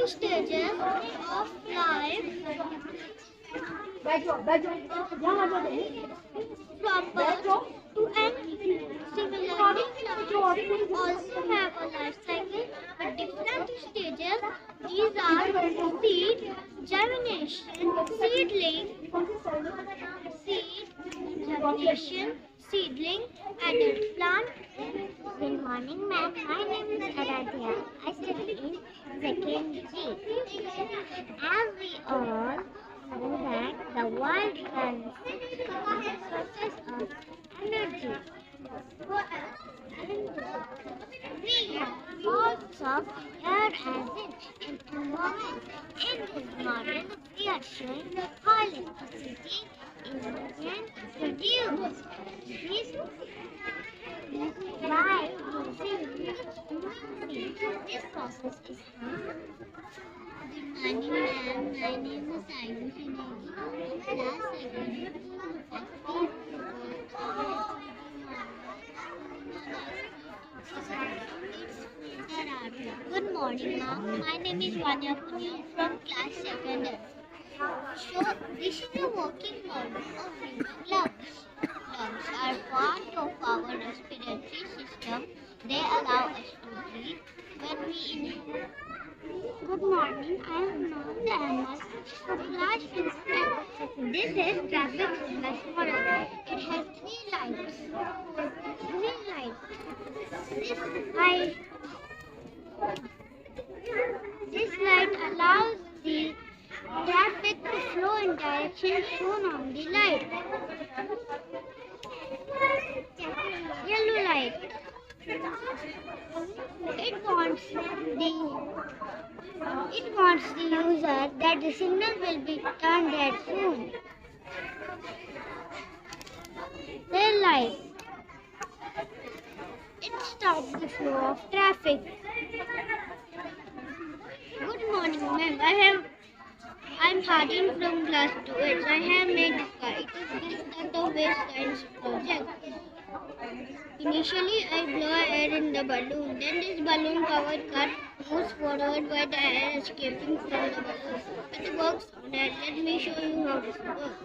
stages of life proper to end. Similarly, plants also have a life cycle with different stages. These are seed, germination, seedling, adult plant. Good morning, ma'am. My name is Aradhya. I study in second G. As we all know that the world runs on sources of energy. We have lots of air as in environment. In this model, we are showing how electricity is being produced. By using this process is Good morning, ma'am. My name is Ayush Negi, class second. Good morning, ma'am. My name is Vanya Punyal from class second. So, this is a working model of human lungs. Lungs are part of our respiratory system. They allow us to breathe when we inhale. Good morning. I am Mohammed Ahmed from class 5th. This is traffic signal model. It has three lights. Green light. This light allows the traffic to flow in direction shown on the light. Yellow light. It wants the user that the signal will be turned red soon. Red light. It stops the flow of traffic. Good morning, ma'am. I'm Hardin from class 2H. I have made this car. It is based on the waste science project. Initially, I blow air in the balloon. Then this balloon covered car moves forward by the air escaping from the balloon. It works on air. Let me show you how this works.